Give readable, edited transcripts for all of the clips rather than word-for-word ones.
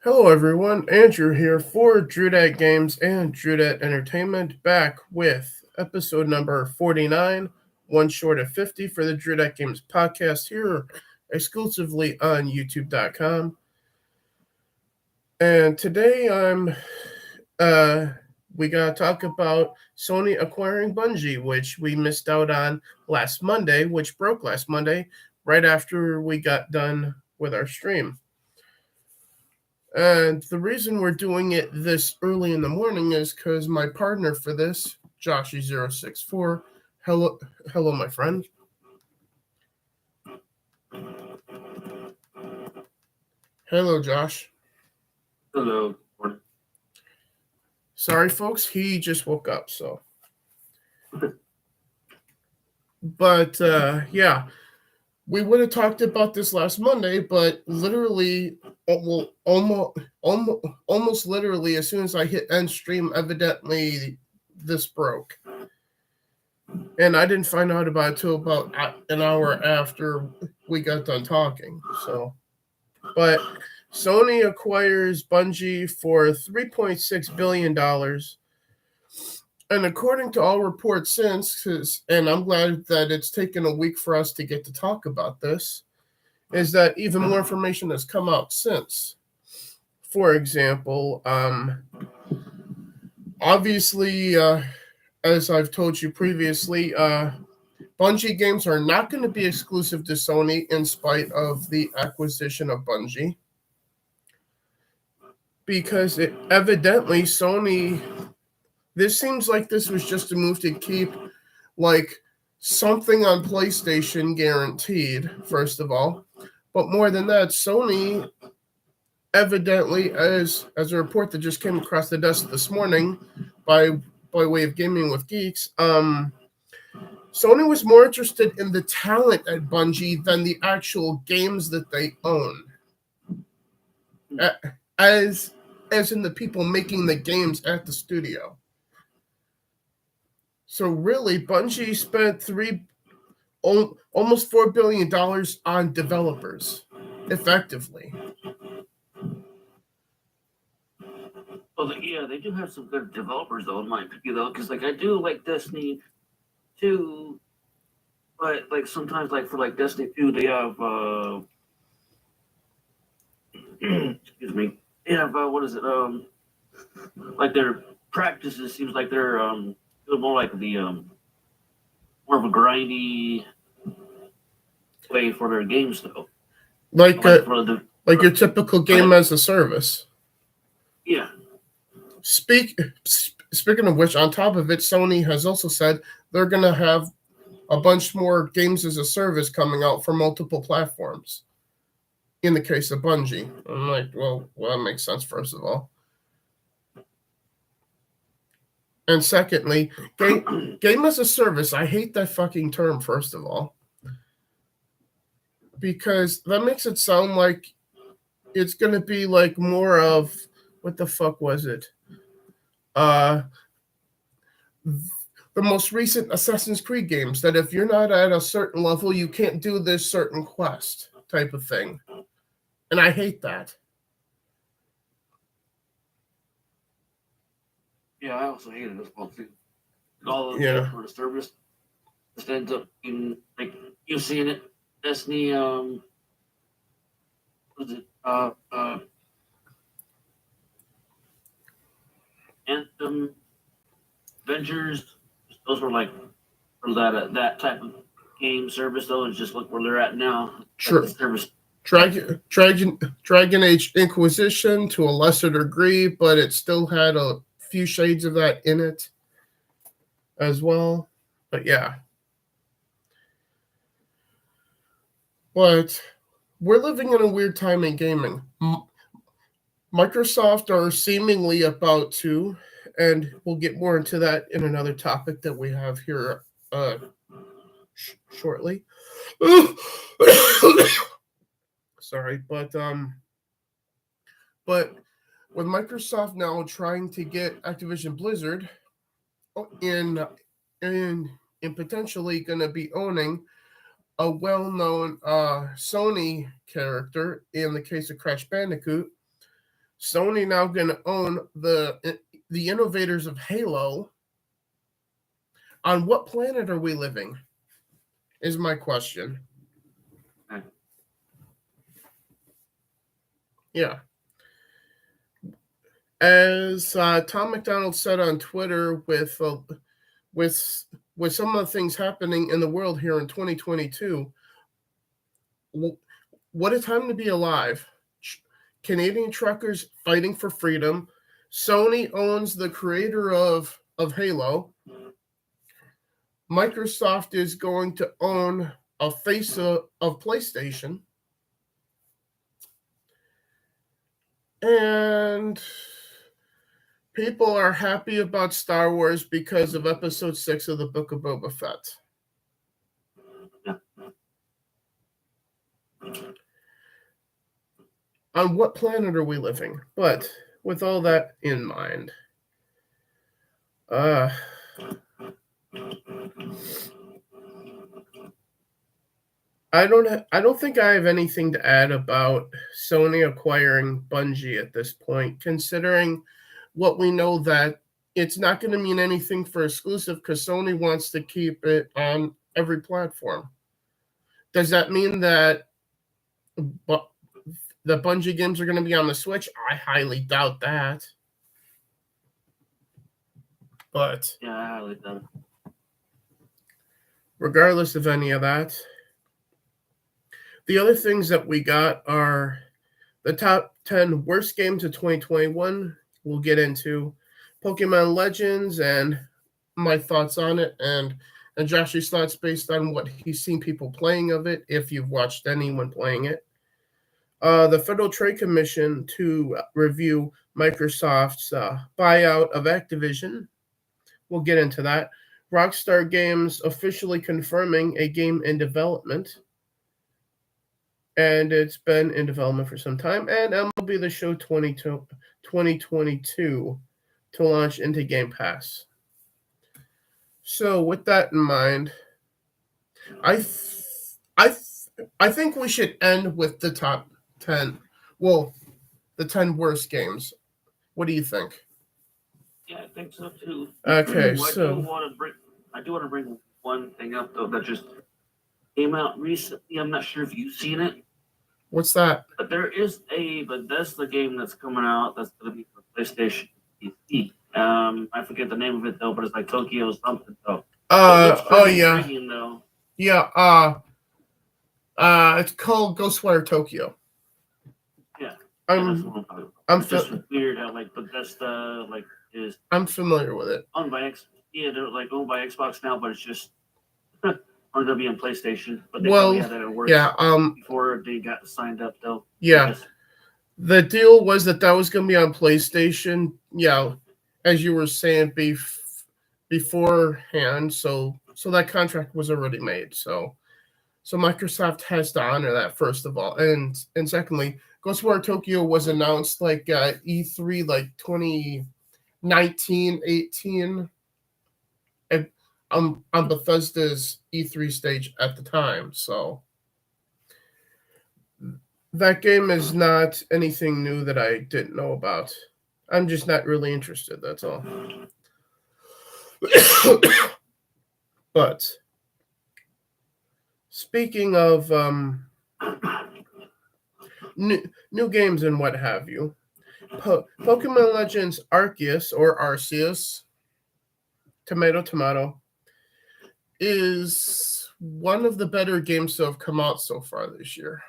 Hello everyone, Andrew here for Drewdat Games and Drewdat Entertainment, back with episode number 49, one short of 50 for the Drewdat Games podcast here exclusively on youtube.com. And today we gotta talk about Sony acquiring Bungie, which we missed out on last Monday, which broke last Monday, right after we got done with our stream. And the reason we're doing it this early in the morning is because my partner for this, Joshy064, hello, my friend. Hello, Josh. Hello. Sorry, folks, he just woke up, so. But, yeah, we would have talked about this last Monday, but literally, almost literally, as soon as I hit end stream, evidently this broke. And I didn't find out about it till about an hour after we got done talking. So, but Sony acquires Bungie for $3.6 billion. And according to all reports since, and I'm glad that it's taken a week for us to get to talk about this, is that even more information has come out since. For example, obviously, as I've told you previously, Bungie games are not going to be exclusive to Sony in spite of the acquisition of Bungie. Because evidently Sony, this seems like this was just a move to keep like something on PlayStation guaranteed, first of all. But more than that, Sony evidently, as a report that just came across the desk this morning by way of Gaming with Geeks, Sony was more interested in the talent at Bungie than the actual games that they own. As in the people making the games at the studio. So really, Bungie spent almost $4 billion on developers, effectively. Well, yeah, they do have some good developers, though, in my opinion, though, because like I do like Destiny 2, but like sometimes, like for like Destiny 2, they have excuse me, they have what is it? Like their practices seems like they're more like the more of a grindy way for their games, though. Like your typical game as a service. Yeah. Speaking of which, on top of it, Sony has also said they're going to have a bunch more games as a service coming out for multiple platforms. In the case of Bungie, I'm like, well, that makes sense, first of all. And secondly, game as a service, I hate that fucking term, first of all. Because that makes it sound like it's going to be like more of, what the fuck was it? The most recent Assassin's Creed games, that if you're not at a certain level, you can't do this certain quest type of thing. And I hate that. Yeah, I also hate it as well too. All of it for the service just ends up being like you seeing it. Destiny, what is it? Anthem, Ventures. Those were like for that type of game service though. It's just look where they're at now. Sure. Like service. Dragon Age Inquisition to a lesser degree, but it still had a few shades of that in it as well. But yeah. But we're living in a weird time in gaming. Microsoft are seemingly about to, and we'll get more into that in another topic that we have here shortly. Sorry, but with Microsoft now trying to get Activision Blizzard in potentially going to be owning a well-known Sony character in the case of Crash Bandicoot, Sony now going to own the innovators of Halo. On what planet are we living? Is my question. Yeah. As Tom McDonald said on Twitter, with some of the things happening in the world here in 2022, what a time to be alive. Canadian truckers fighting for freedom. Sony owns the creator of Halo. Microsoft is going to own a face of PlayStation. And people are happy about Star Wars because of Episode 6 of the Book of Boba Fett. On what planet are we living? But with all that in mind, I don't think I have anything to add about Sony acquiring Bungie at this point, considering what we know that it's not going to mean anything for exclusive because Sony wants to keep it on every platform. Does that mean that the Bungie games are going to be on the Switch? I highly doubt that. But yeah, I highly doubt it. Regardless of any of that, the other things that we got are the top 10 worst games of 2021. We'll get into Pokemon Legends and my thoughts on it, and Joshy's thoughts based on what he's seen people playing of it, if you've watched anyone playing it. The Federal Trade Commission to review Microsoft's buyout of Activision. We'll get into that. Rockstar Games officially confirming a game in development. And it's been in development for some time. And MLB The Show 2022 to launch into Game Pass. So with that in mind, I think we should end with the top 10. Well, the 10 worst games. What do you think? Yeah, I think so too. Okay, I do want to bring one thing up though that just came out recently. I'm not sure if you've seen it. What's that? But there is a Bethesda game that's coming out that's going to be for PlayStation PC. I forget the name of it though, but it's like Tokyo something though. Oh yeah. Though. Yeah. It's called Ghostwire Tokyo. Yeah. I'm just weird how like Bethesda is. I'm familiar with it. Owned by they're like owned by Xbox now, but it's just or they'll be on PlayStation. But they probably had that at work. Yeah. Before they got signed up though. Yeah. The deal was that was going to be on PlayStation. Yeah, as you were saying beforehand. So that contract was already made. So Microsoft has to honor that first of all, and secondly, Ghostwire Tokyo was announced like E3 like 2019, 18, and on Bethesda's E3 stage at the time. So that game is not anything new that I didn't know about. I'm just not really interested, that's all. But speaking of new games and what have you, Pokemon Legends Arceus or Arceus, tomato, is one of the better games to have come out so far this year.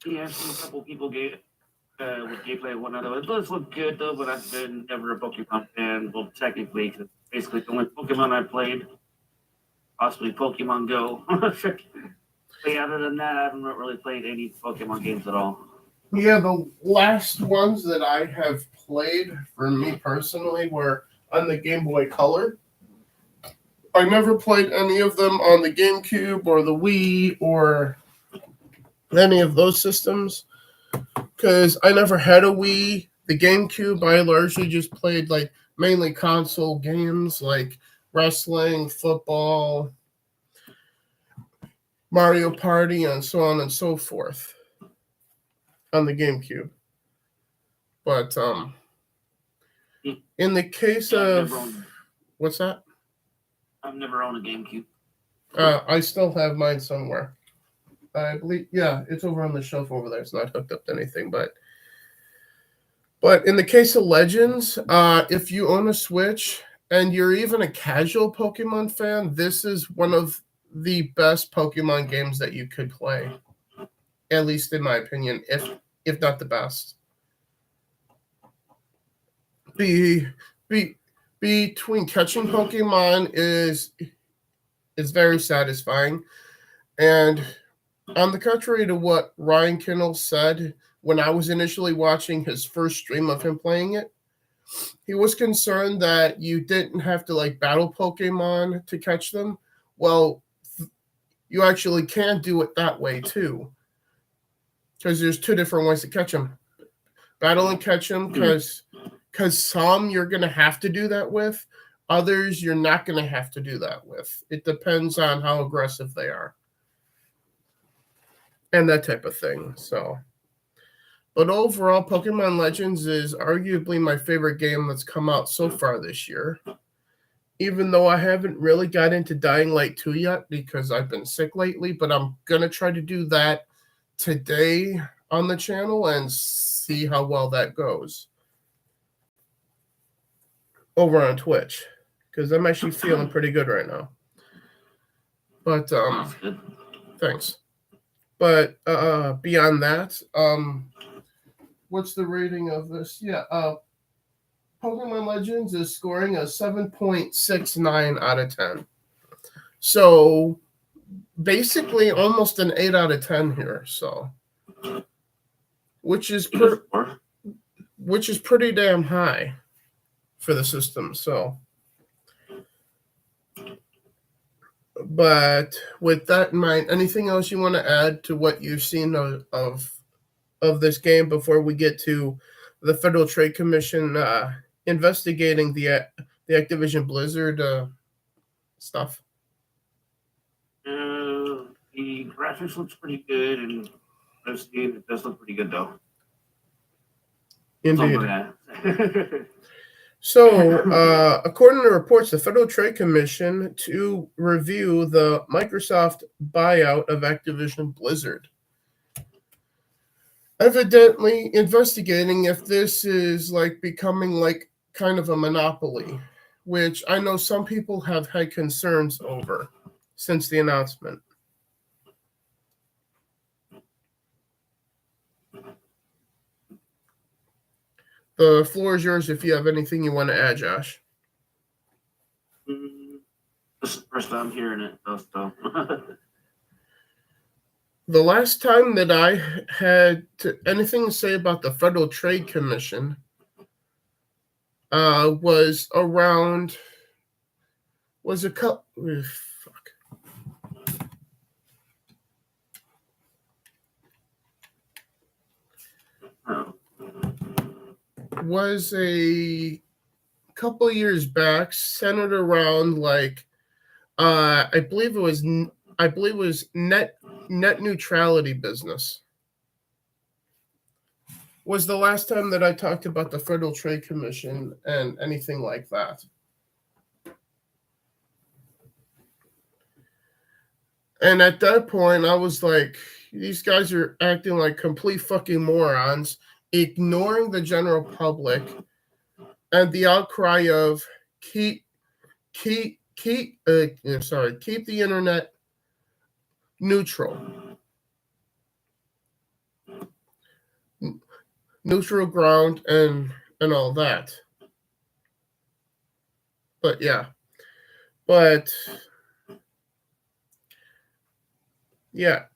Yeah, I've seen a couple people with gameplay and whatnot. It does look good though, but I've been never a Pokemon fan. Well, technically, cause basically the only Pokemon I played, possibly Pokemon Go. But other than that, I haven't really played any Pokemon games at all. Yeah, the last ones that I have played for me personally were on the Game Boy Color. I never played any of them on the GameCube or the Wii or any of those systems because I never had a Wii. The GameCube, I largely just played like mainly console games like wrestling, football, Mario Party, and so on and so forth. on the GameCube. But in the case of what's that? I've never owned a GameCube. I still have mine somewhere. I believe, yeah, it's over on the shelf over there. It's not hooked up to anything, but in the case of Legends, if you own a Switch and you're even a casual Pokemon fan, this is one of the best Pokemon games that you could play, at least in my opinion, if not the best. Between catching Pokemon is very satisfying, and on the contrary to what Ryan Kindle said when I was initially watching his first stream of him playing it, he was concerned that you didn't have to like battle Pokemon to catch them. Well, you actually can do it that way too, because there's two different ways to catch them: battle and catch them. Because some you're gonna have to do that with, others you're not gonna have to do that with. It depends on how aggressive they are and that type of thing. So, but overall, Pokemon Legends is arguably my favorite game that's come out so far this year. Even though I haven't really got into Dying Light 2 yet because I've been sick lately, but I'm going to try to do that today on the channel and see how well that goes over on Twitch, because I'm actually feeling pretty good right now. But thanks. But beyond that, what's the rating of this? Yeah, Pokemon Legends is scoring a 7.69 out of 10. So basically almost an 8 out of 10 here. So which is pretty damn high for the system. So, but with that in mind, anything else you want to add to what you've seen of this game before we get to the Federal Trade Commission investigating the Activision Blizzard stuff? The graphics looks pretty good, and it does look pretty good though. Indeed. So, according to reports, the Federal Trade Commission to review the Microsoft buyout of Activision Blizzard, evidently investigating if this is like becoming like kind of a monopoly, which I know some people have had concerns over since the announcement. The floor is yours if you have anything you want to add, Josh. This is the first time hearing it, though. The last time that I had anything to say about the Federal Trade Commission was around, was a couple, was a couple of years back, centered around like I believe it was net neutrality business. Was the last time that I talked about the Federal Trade Commission and anything like that. And at that point, I was like, these guys are acting like complete fucking morons, ignoring the general public and the outcry of keep the internet neutral ground and all that. But yeah,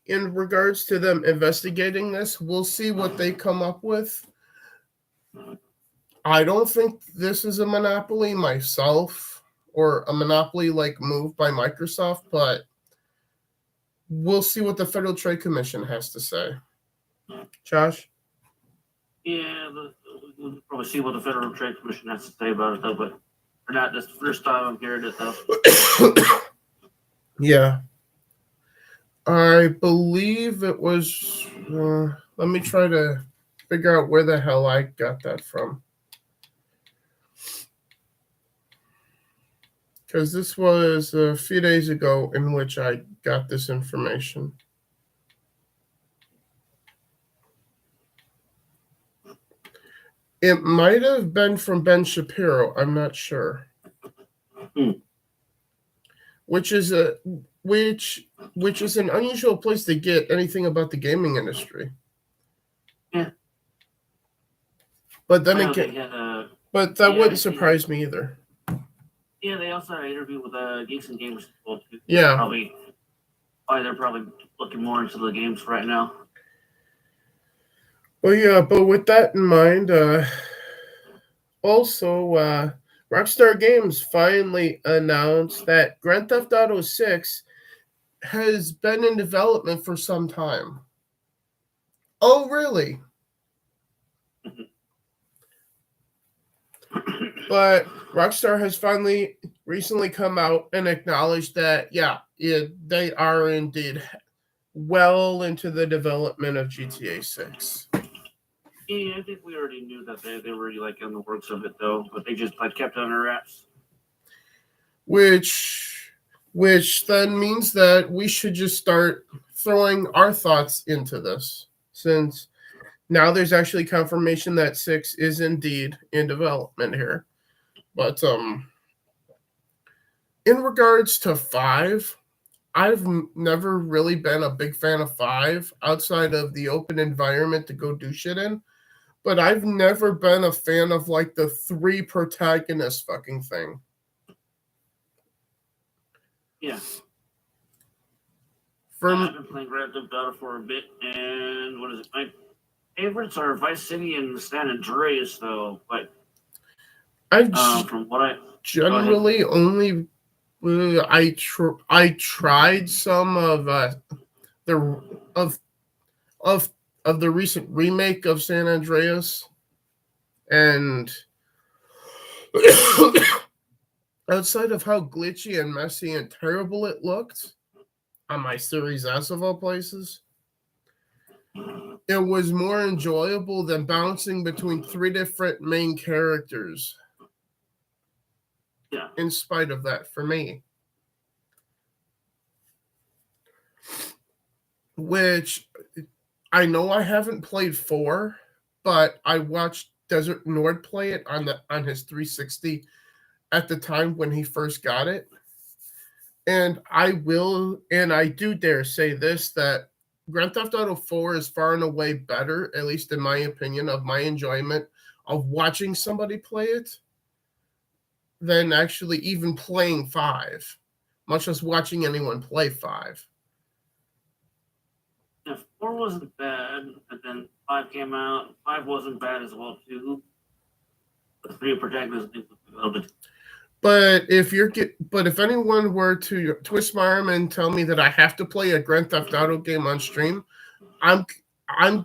in regards to them investigating this, we'll see what they come up with. I don't think this is a monopoly myself, or a monopoly like move by Microsoft, but we'll see what the Federal Trade Commission has to say. Josh? Yeah, we'll probably see what the Federal Trade Commission has to say about it, though, but for not this first time I'm hearing it, though. Yeah. I believe it was Let me try to figure out where the hell I got that from. Because this was a few days ago in which I got this information. It might have been from Ben Shapiro. I'm not sure. Which is an unusual place to get anything about the gaming industry. Yeah. But then again, that wouldn't surprise me either. Yeah, they also had an interview with Geeks and Gamers as well too. Yeah. They're probably looking more into the games right now. Well, yeah, but with that in mind, also, Rockstar Games finally announced that Grand Theft Auto 6 has been in development for some time. Oh, really? But Rockstar has recently come out and acknowledged that, they are indeed well into the development of GTA 6. Yeah, I think we already knew that they were like in the works of it though, but they just like kept it on their wraps. Which then means that we should just start throwing our thoughts into this, since now there's actually confirmation that 6 is indeed in development here. But in regards to 5, I've never really been a big fan of 5 outside of the open environment to go do shit in. But I've never been a fan of like the 3 protagonist fucking thing. Yeah. I've been playing Grand Theft Auto for a bit, and what is it? My favorites are Vice City and San Andreas, though. But from what I generally only I tried some of the recent remake of San Andreas, and outside of how glitchy and messy and terrible it looked on my Series S of all places, it was more enjoyable than bouncing between 3 different main characters. Yeah. In spite of that, for me. Which I know I haven't played 4, but I watched Desert Nord play it on his 360 at the time when he first got it. And I do dare say this, that Grand Theft Auto 4 is far and away better, at least in my opinion, of my enjoyment of watching somebody play it than actually even playing 5, much less watching anyone play 5. Yeah, 4 wasn't bad, but then 5 came out. 5 wasn't bad as well too. The 3 protagonists was a little bit. But if anyone were to twist my arm and tell me that I have to play a Grand Theft Auto game on stream, I'm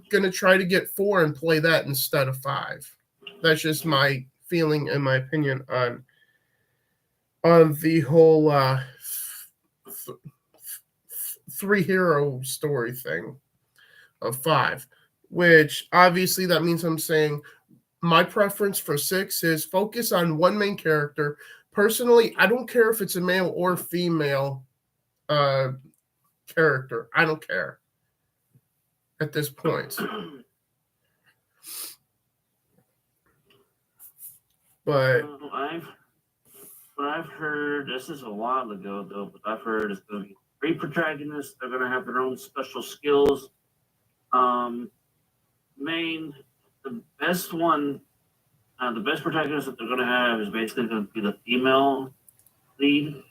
gonna try to get 4 and play that instead of 5. That's just my feeling and my opinion on the whole 3 hero story thing of 5, which obviously that means I'm saying my preference for 6 is focus on one main character. Personally, I don't care if it's a male or female character. I don't care at this point. But what I've heard, this is a while ago though, but I've heard it's going to be 3 protagonists. They're going to have their own special skills. The best one, the best protagonist that they're going to have is basically going to be the female lead,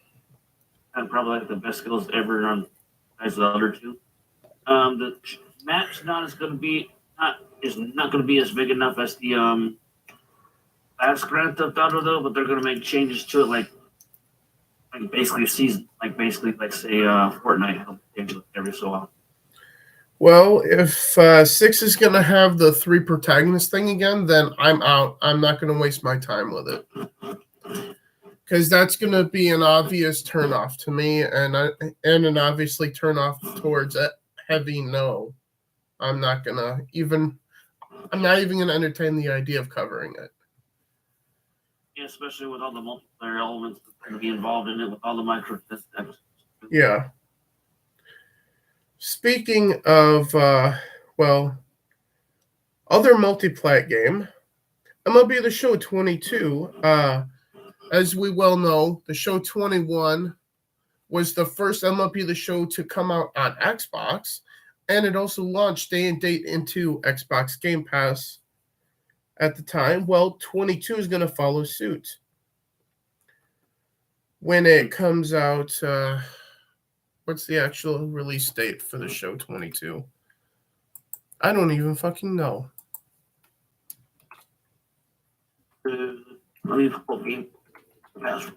and probably like the best skills ever on as the other 2. The map's not going to be as big enough as the last Grand Theft Auto though, but they're going to make changes to it, like basically a season, like say Fortnite every so often. Well, if 6 is going to have the 3 protagonist thing again, then I'm out. I'm not going to waste my time with it. Because that's going to be an obvious turnoff to me, and an obviously turnoff towards a heavy no. I'm not even gonna entertain the idea of covering it. Yeah, especially with all the multiplayer elements that's going to be involved in it, with all the microtransactions. Yeah. Speaking of other multiplayer game, MLB The Show 22. As we well know, The Show 21 was the first MLB The Show to come out on Xbox, and it also launched day and date into Xbox Game Pass at the time. Well, 22 is going to follow suit. When it comes out, what's the actual release date for The Show 22? I don't even fucking know. Let me pull Game Pass.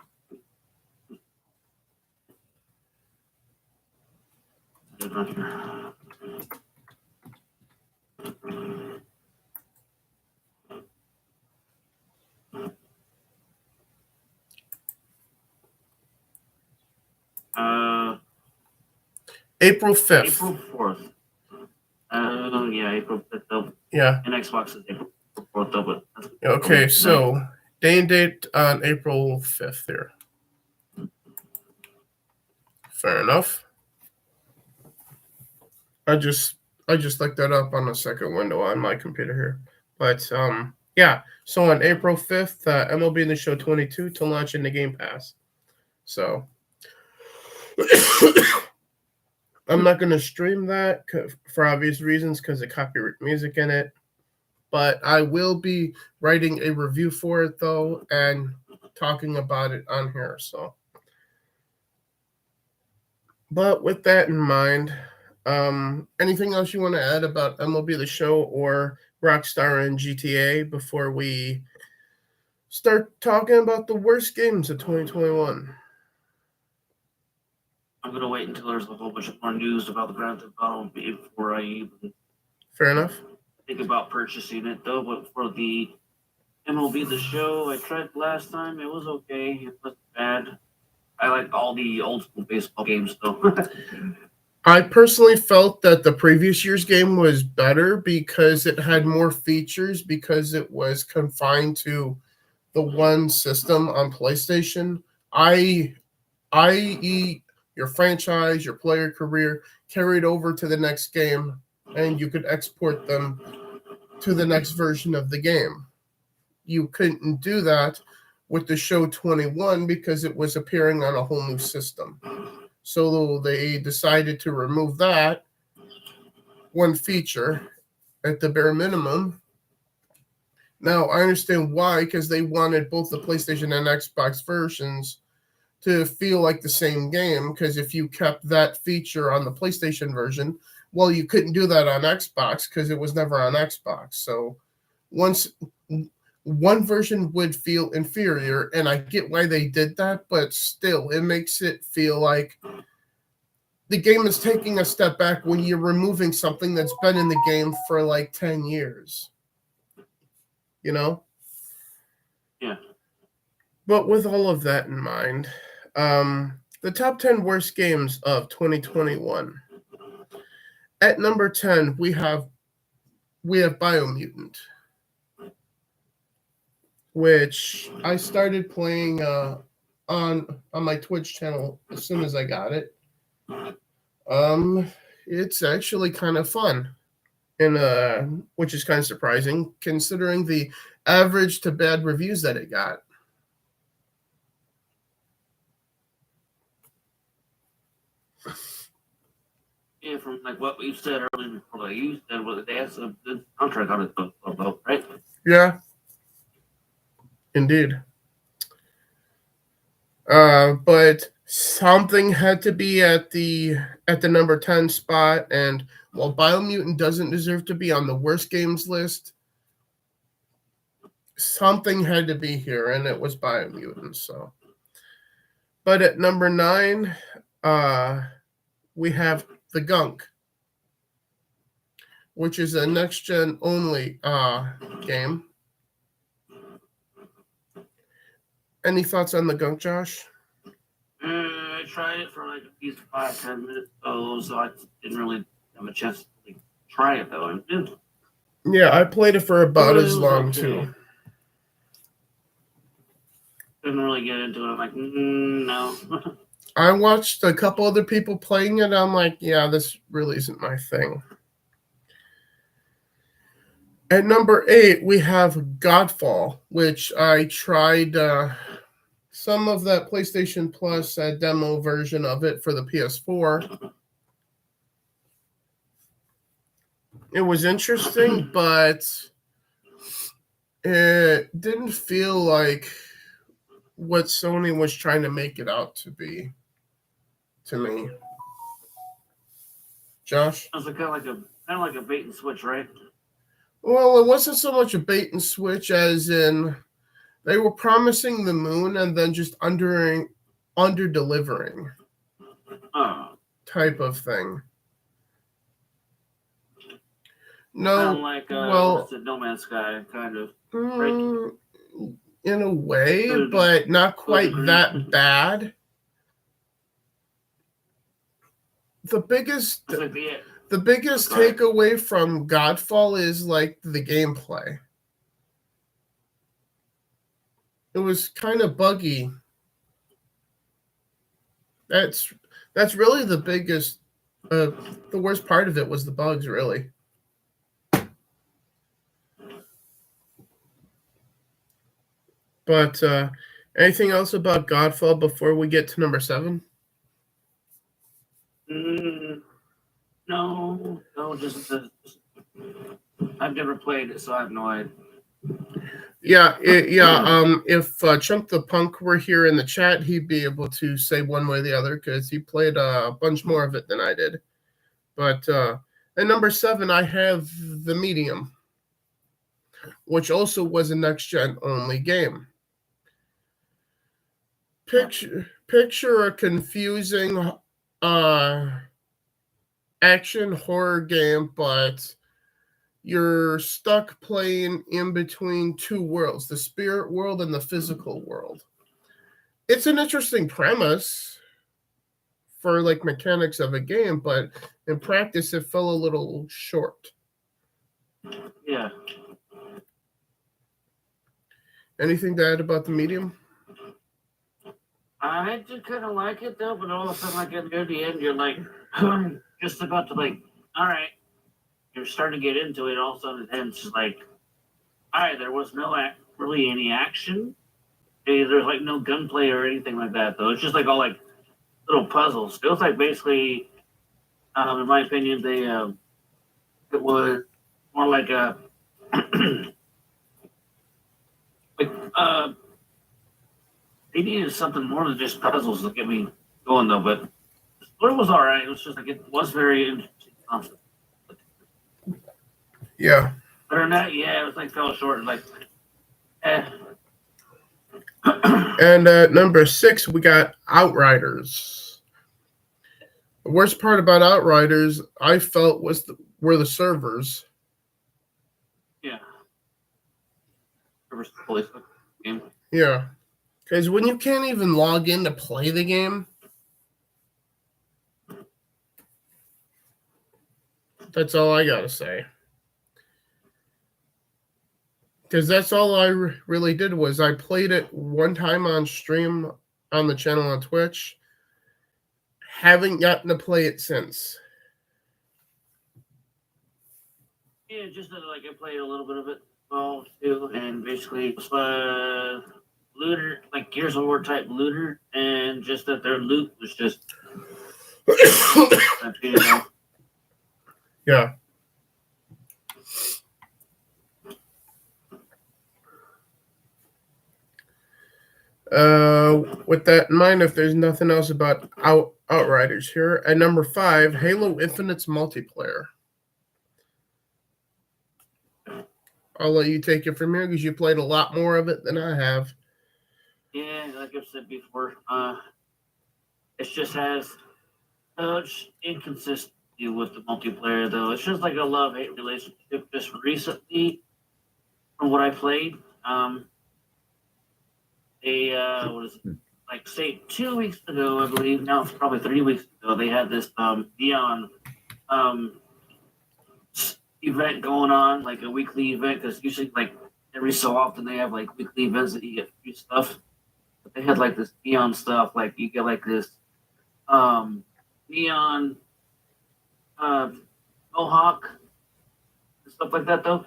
April 5th. April 4th. Yeah, April 5th. Yeah. And Xbox is April 4th, though, but okay, so day and date on April 5th here. Fair enough. I just looked that up on the second window on my computer here. But yeah, so on April 5th, MLB The Show 22 to launch in the Game Pass. So I'm not going to stream that for obvious reasons because of copyright music in it. But I will be writing a review for it, though, and talking about it on here. So, but with that in mind, anything else you want to add about MLB The Show or Rockstar and GTA before we start talking about the worst games of 2021? I'm going to wait until there's a whole bunch of more news about the Grand Theft Auto before I even Fair enough. think about purchasing it, though. But for the MLB The Show, I tried last time. It was okay. It wasn't bad. I like all the old school baseball games, though. I personally felt that the previous year's game was better because it had more features, because it was confined to the one system on PlayStation. i.e., your franchise, your player career carried over to the next game, and you could export them to the next version of the game. You couldn't do that with The Show 21 because it was appearing on a whole new system. So they decided to remove that one feature at the bare minimum. Now, I understand why, because they wanted both the PlayStation and Xbox versions to feel like the same game, because if you kept that feature on the PlayStation version, well, you couldn't do that on Xbox because it was never on Xbox. So once one version would feel inferior, and I get why they did that, but still, it makes it feel like the game is taking a step back when you're removing something that's been in the game for like 10 years. You know? Yeah. But with all of that in mind, the top 10 worst games of 2021. At number 10, we have Biomutant, which I started playing on my Twitch channel as soon as I got it. It's actually kind of fun, and which is kind of surprising considering the average to bad reviews that it got. Yeah, from like what you said earlier, before like you said, well, they had some good contract on it, though, right? Yeah, indeed. But something had to be at the number 10 spot, and while Biomutant doesn't deserve to be on the worst games list, something had to be here, and it was Biomutant. So, but at number 9, we have The Gunk, which is a next gen only game. Any thoughts on The Gunk, Josh? I tried it for like at least 5-10 minutes, so I didn't really have a chance to try it though. Yeah, I played it for about It as was long okay. too. Didn't really get into it. I'm like, no. I watched a couple other people playing it. I'm like, yeah, this really isn't my thing. At number 8, we have Godfall, which I tried some of that PlayStation Plus demo version of it for the PS4. It was interesting, but it didn't feel like what Sony was trying to make it out to be to me. Josh? It was kind of like a bait and switch, right? Well, it wasn't so much a bait and switch as in they were promising the moon and then just under delivering type of thing. No, kind of like well, what's it, No Man's Sky, kind of. in a way, but not quite that bad. The biggest takeaway from Godfall is like the gameplay. It was kind of buggy. That's really the biggest. The worst part of it was the bugs, really. But anything else about Godfall before we get to number 7? No, just I've never played it, so I have no idea. Yeah. If Chunk the Punk were here in the chat, he'd be able to say one way or the other because he played a bunch more of it than I did. But at number 7, I have The Medium, which also was a next-gen only game. Picture a confusing action horror game, but you're stuck playing in between two worlds, the spirit world and the physical world. It's an interesting premise for like mechanics of a game, but in practice it fell a little short. Yeah. Anything to add about The Medium? I did kind of like it though, but all of a sudden, like at the end, you're like just about to like, all right, you're starting to get into it. All of a sudden, it ends like, all right, there was no really any action. There's like no gunplay or anything like that though. It's just like all like little puzzles. It was like basically, in my opinion, it was more like a they needed something more than just puzzles to get me going though. But it was all right. It was just like it was very interesting. Yeah. Other than that, yeah, it was like fell short. Like, And at number 6, we got Outriders. The worst part about Outriders, I felt, were the servers. Yeah. Police game. Yeah. Because when you can't even log in to play the game, that's all I got to say. Because that's all I really did was I played it one time on stream on the channel on Twitch. Haven't gotten to play it since. Yeah, just like I played a little bit of it too, and basically it was looter, like Gears of War type looter, and just that their loot was just Yeah. With that in mind, if there's nothing else about Outriders here, at number 5, Halo Infinite's multiplayer. I'll let you take it from here because you played a lot more of it than I have. Yeah, like I've said before, it just has inconsistency with the multiplayer though. It's just like a love-hate relationship. Just recently, from what I played, what is it? Like say 2 weeks ago, I believe. Now it's probably 3 weeks ago. They had this neon event going on, like a weekly event, because usually like every so often they have like weekly events that you get free stuff. But they had like this neon stuff, like you get like this neon mohawk and stuff like that though.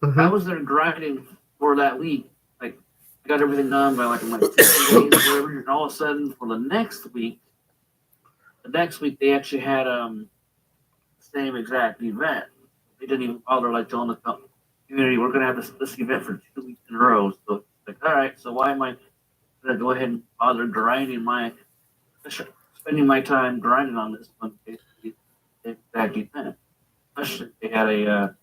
Mm-hmm. I was there grinding for that week. Like I got everything done by like 2 days or whatever, and all of a sudden for the next week they actually had the same exact event. They didn't even bother like telling the community we're gonna have this event for 2 weeks in a row. So it's like, all right, so why am I gonna go ahead and bother spending my time grinding on this one basically the exact event? Especially they had a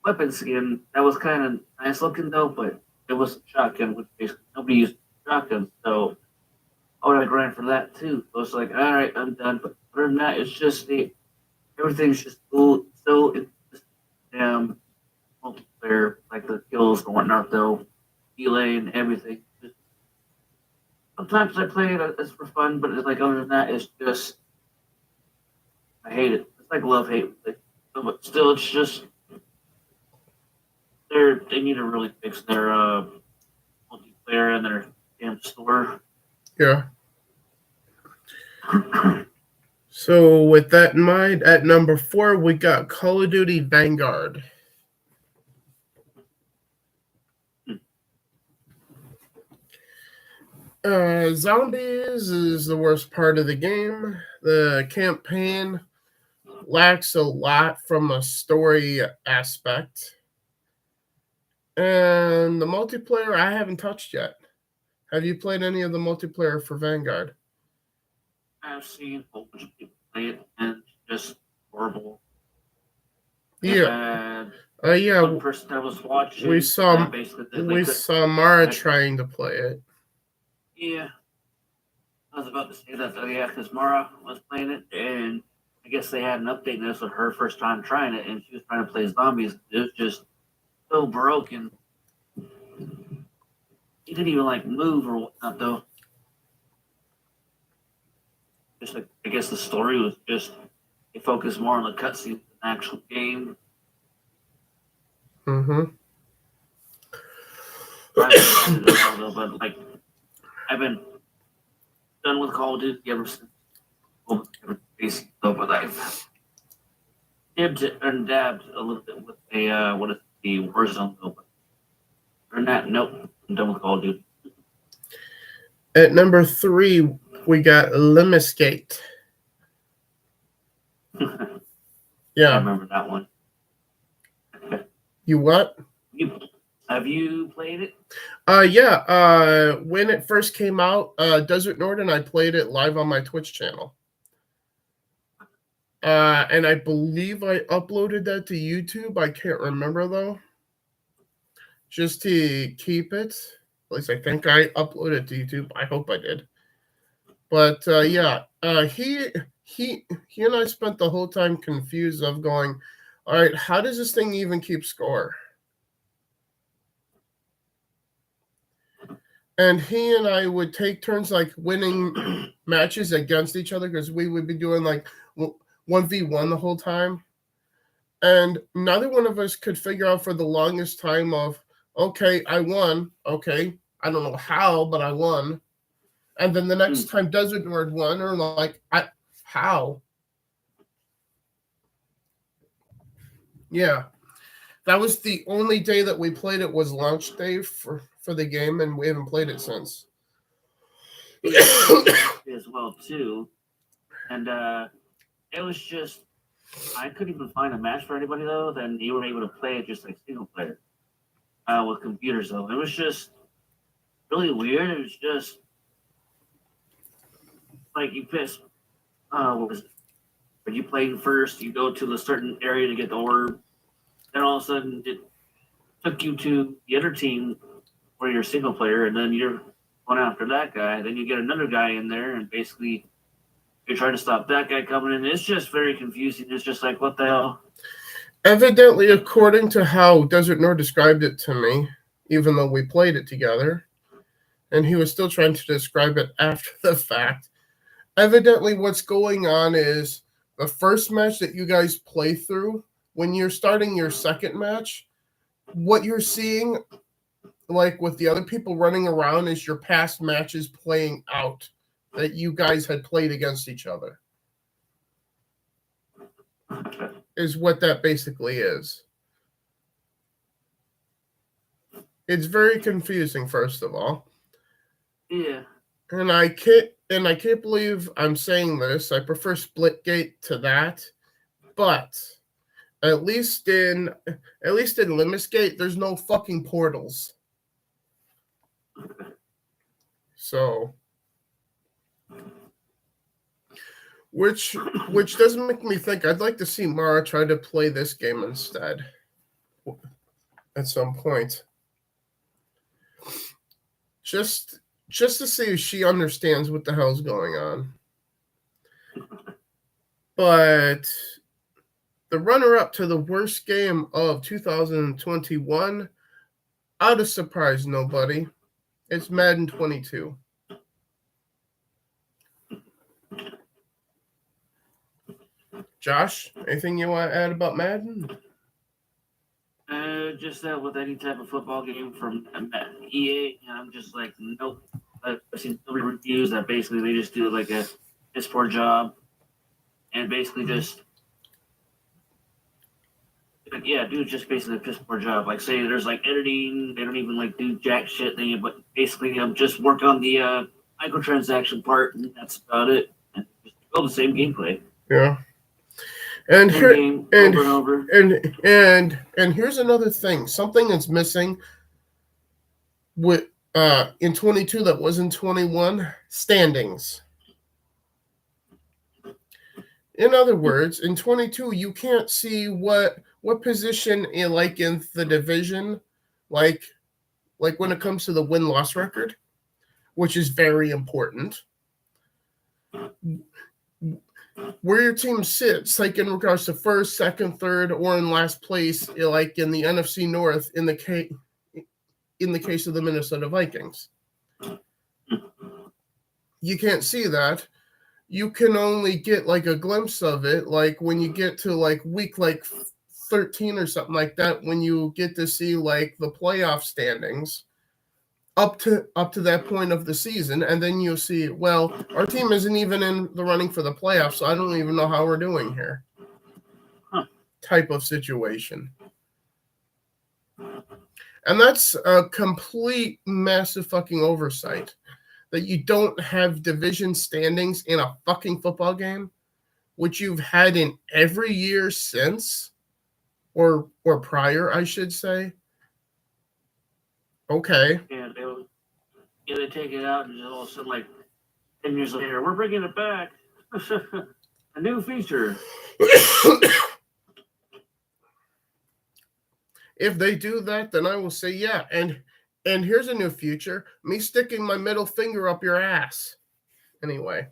weapon skin that was kind of nice looking though, but it was a shotgun, which basically nobody used shotguns, so I would have grind for that too. So it's like, all right, I'm done. But other than that, it's just everything's just cool. So it's multiplayer, like the kills and whatnot though, delay and everything. Sometimes I play it as for fun, but it's like other than that, it's just I hate it. It's like love hate, but still, it's just they need to really fix their multiplayer and their damn store. Yeah. So with that in mind, at number 4, we got Call of Duty Vanguard. Zombies is the worst part of the game. The campaign lacks a lot from a story aspect. And the multiplayer I haven't touched yet. Have you played any of the multiplayer for Vanguard? I've seen a whole bunch of people play it, and it's just horrible. Yeah. One person I was watching, we saw Mara like, trying to play it. Yeah. I was about to say that though, yeah, because Mara was playing it, and I guess they had an update, and this was her first time trying it, and she was trying to play zombies. It was just so broken. He didn't even like move or whatnot though. Just like I guess the story was just they focused more on the cutscene than the actual game. Mm-hmm. But like I've been done with Call of Duty ever since. Basically, but I've dibbed and dabbed a little bit with the Warzone though. But other than that, nope, I'm done with Call of Duty. At number 3, we got Limesgate. Yeah. I remember that one. You what? Have you played it? Yeah. When it first came out, Desert Nord and I played it live on my Twitch channel. And I believe I uploaded that to YouTube. I can't remember though. Just to keep it. At least I think I uploaded to YouTube. I hope I did. But yeah, he and I spent the whole time confused of going, all right, how does this thing even keep score? And he and I would take turns like winning matches against each other because we would be doing like 1v1 the whole time. And neither one of us could figure out for the longest time of, okay, I won. Okay, I don't know how, but I won. And then the next time Desert Nord won, or like, how? Yeah. That was the only day that we played it was launch day for the game, and we haven't played it since. As well, too. And it was just, I couldn't even find a match for anybody, though. Then you were able to play it just like single player with computers, though. It was just really weird. It was just like you pissed. What was it? When you played first, you go to a certain area to get the orb. Then all of a sudden, it took you to the other team where you're single player, and then you're going after that guy. Then you get another guy in there, and basically you're trying to stop that guy coming in. It's just very confusing. It's just like, what the hell? Evidently, according to how Desert Nord described it to me, even though we played it together, and he was still trying to describe it after the fact, evidently what's going on is the first match that you guys play through when you're starting your second match, what you're seeing, like with the other people running around, is your past matches playing out that you guys had played against each other. Is what that basically is. It's very confusing, first of all. Yeah. And I can't believe I'm saying this. I prefer Splitgate to that. But at least in Limitsgate, there's no fucking portals. So, which doesn't make me think I'd like to see Mara try to play this game instead at some point. Just to see if she understands what the hell's going on. But the runner-up to the worst game of 2021 ought to surprise nobody. It's Madden 22. Josh, anything you want to add about Madden? Just that with any type of football game from EA, I'm just like, nope. I've seen so many reviews that basically they just do like a piss poor job, and basically just do just basically a piss poor job. Like say there's like editing, they don't even like do jack shit thing, but basically just work on the microtransaction part, and that's about it. And just all the same gameplay. Yeah. And here, game, over. And here's another thing. Something that's missing with in 22 that was in 21, standings. In other words, in 22 you can't see what position in the division, like when it comes to the win-loss record, which is very important. Where your team sits, like in regards to first, second, third, or in last place, like in the NFC North, in the case of the Minnesota Vikings. You can't see that. You can only get like a glimpse of it, like when you get to like week 13 or something like that, when you get to see like the playoff standings up to that point of the season, and then you'll see, well, our team isn't even in the running for the playoffs, so I don't even know how we're doing here. Type of situation. And that's a complete massive fucking oversight, that you don't have division standings in a fucking football game, which you've had in every year since, or prior, I should say. Okay. Yeah, they take it out, and all of a sudden, like 10 years later, we're bringing it back. A new feature. If they do that, then I will say, yeah. And here's a new feature: me sticking my middle finger up your ass. Anyway.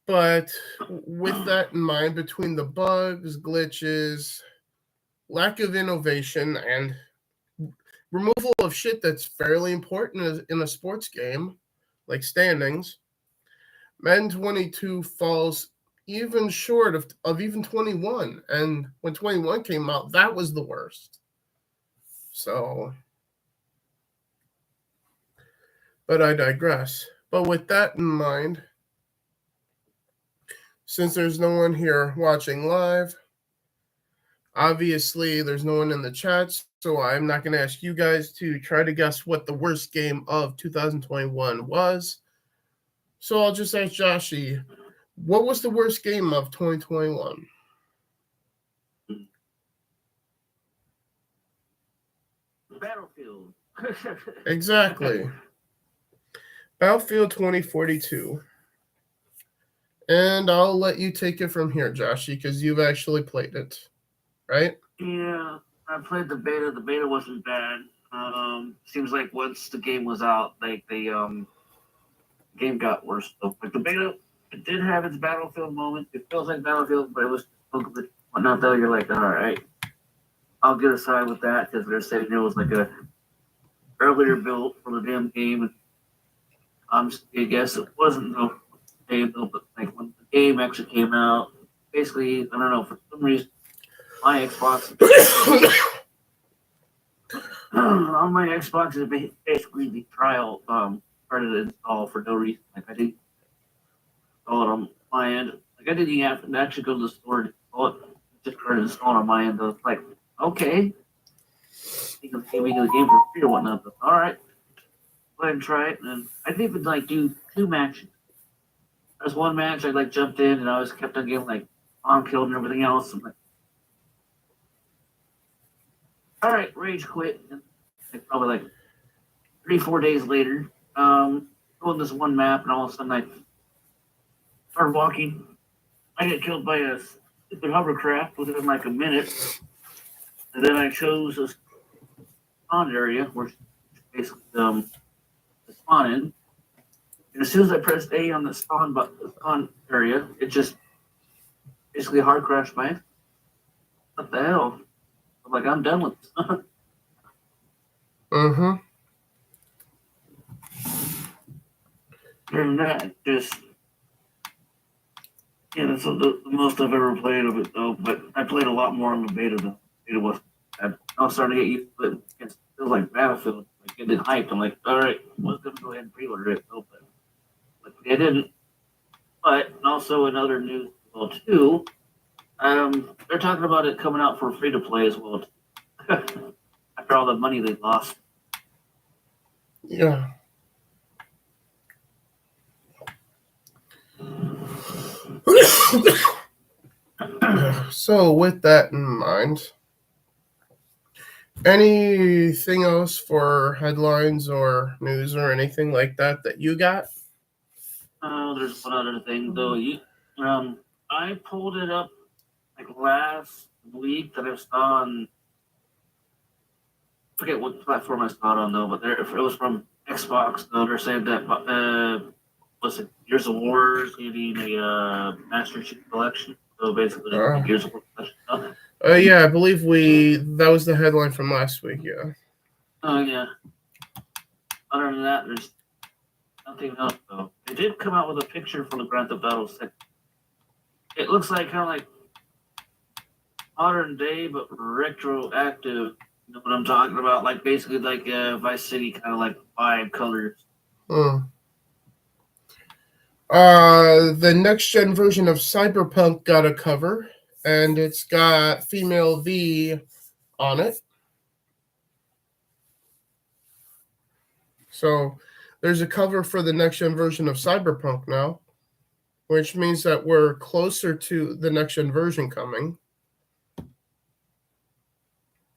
But with that in mind, between the bugs, glitches, lack of innovation, and removal of shit that's fairly important in a sports game, like standings, Madden 22 falls even short of even 21. And when 21 came out, that was the worst. So, but I digress. But with that in mind, since there's no one here watching live, obviously there's no one in the chats, so I'm not going to ask you guys to try to guess what the worst game of 2021 was. So I'll just ask Joshy, what was the worst game of 2021? Battlefield. Exactly. Battlefield 2042. And I'll let you take it from here, Joshy, because you've actually played it, right? Yeah, I played the beta. The beta wasn't bad. Seems like once the game was out, like the game got worse. Like the beta, it did have its Battlefield moment. It feels like Battlefield, but it was whatnot though. You're like, all right, I'll get aside with that because they're saying it was like a earlier build for the damn game. I guess it wasn't no game though, but like when the game actually came out, basically, I don't know, for some reason, my Xbox, on my Xbox is basically the trial started to install for no reason. Like I didn't install it on my end. Like I didn't even have to actually go to the store to install it. Just started installing on my end. I was like, okay, you can see me do the game for free or whatnot. But, all right, go ahead and try it. And I didn't even like do 2 matches. There's 1 match I like jumped in and I was kept on getting like on killed and everything else. I'm like, all right, rage quit. And like, probably like 3-4 days later, doing this 1 map, and all of a sudden I started walking. I get killed by a stupid hovercraft within like a minute, and then I chose a spawn area where basically the spawn in. And as soon as I pressed A on the spawn area, it just basically hard crashed my. What the hell? I'm like, I'm done with this. Mm-hmm. And that just, yeah, that's the most I've ever played of it though. But I played a lot more on the beta than beta was. I was starting to get used to it. It feels like Battlefield, like getting hyped. I'm like, all right, I was gonna go ahead and pre-order it, but I didn't. But also in other news as well too, they're talking about it coming out for free to play as well. After all the money they lost. Yeah. So with that in mind, anything else for headlines or news or anything like that you got? There's one other thing though. I pulled it up like last week that I saw on. I forget what platform I saw it on though, but it was from Xbox. Though they're saying that was it Gears of War getting a Master Chief Collection. So basically, Gears of War collection. Yeah, I believe that was the headline from last week. Yeah. Oh yeah. Other than that, there's nothing else though. They did come out with a picture for the Grand Theft Auto 6. It looks like kind of like modern day, but retroactive. You know what I'm talking about? Like basically like Vice City kind of like vibe colors. The next gen version of Cyberpunk got a cover, and it's got female V on it. So there's a cover for the next gen version of Cyberpunk now, which means that we're closer to the next gen version coming.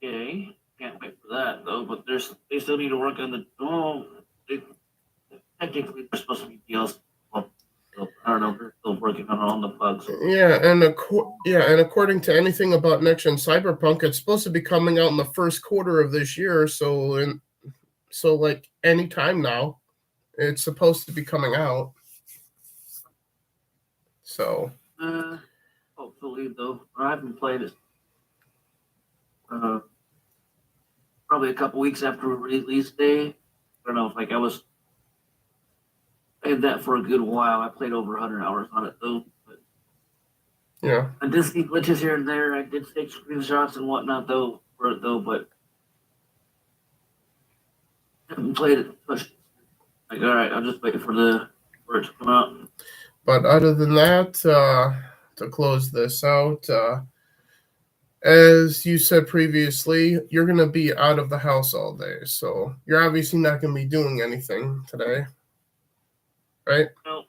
Okay, can't wait for that though. But they still need to work on the. Technically, they're supposed to be DLC. Well, I don't know. They're still working on all the bugs. Yeah, and according to anything about next gen Cyberpunk, it's supposed to be coming out in the first quarter of this year. So like any time now, it's supposed to be coming out. So. Hopefully though, I haven't played it. Probably a couple weeks after release day. I don't know if like I had that for a good while. I played over 100 hours on it though. But yeah. I did see glitches here and there. I did take screenshots and whatnot though for it though, but I haven't played it much. Like all right, I'll just wait for it to come out. But other than that, to close this out, as you said previously, you're going to be out of the house all day. So you're obviously not going to be doing anything today. Right? No,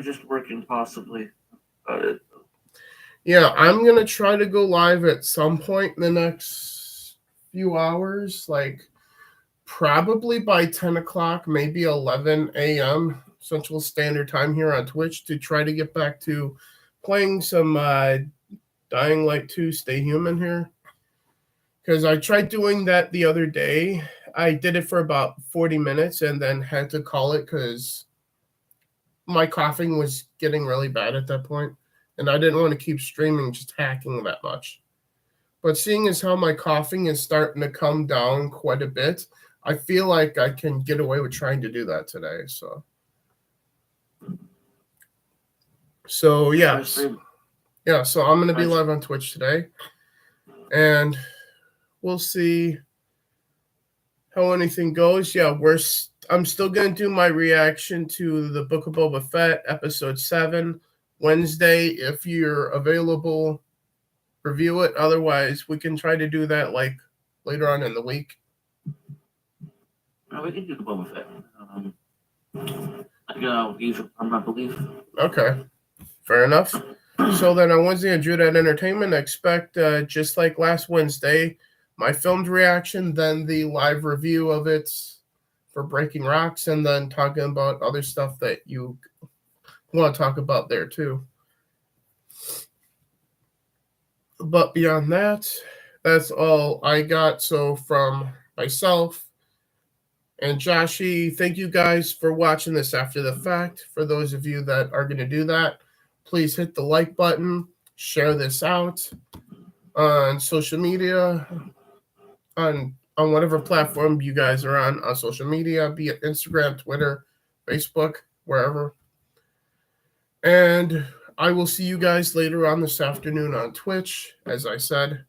just working possibly. Yeah, I'm going to try to go live at some point in the next few hours, like probably by 10 o'clock, maybe 11 a.m. Central Standard Time here on Twitch to try to get back to playing some Dying Light 2 Stay Human here. Because I tried doing that the other day. I did it for about 40 minutes and then had to call it because my coughing was getting really bad at that point. And I didn't want to keep streaming just hacking that much. But seeing as how my coughing is starting to come down quite a bit, I feel like I can get away with trying to do that today. So yes. Yeah, so I'm going to be Gotcha. live on Twitch today, and we'll see how anything goes. Yeah, I'm still going to do my reaction to the Book of Boba Fett, Episode 7, Wednesday. If you're available, review it. Otherwise, we can try to do that like later on in the week. No, we can do the Boba Fett. I believe. Okay, fair enough. So then on Wednesday at Drew Entertainment, expect just like last Wednesday, my filmed reaction, then the live review of it for Breaking Rocks, and then talking about other stuff that you want to talk about there too. But beyond that, that's all I got. So from myself and Joshy, thank you guys for watching this after the fact. For those of you that are going to do that, please hit the like button, share this out on social media, on whatever platform you guys are on social media, be it Instagram, Twitter, Facebook, wherever. And I will see you guys later on this afternoon on Twitch, as I said.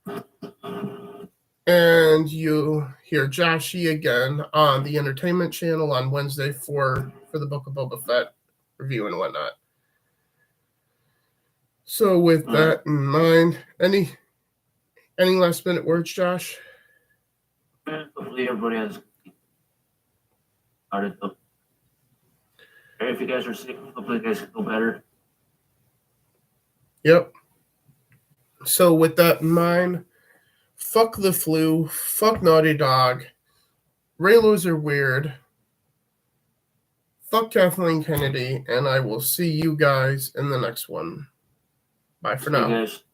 And you hear Joshy again on the Entertainment Channel on Wednesday for the Book of Boba Fett review and whatnot. So with that in mind, any last minute words, Josh? Hopefully everybody has started up. If you guys are sick, hopefully you guys feel better. Yep. So with that in mind, fuck the flu, fuck Naughty Dog, Raylos are weird, fuck Kathleen Kennedy, and I will see you guys in the next one. Bye for now. Guys.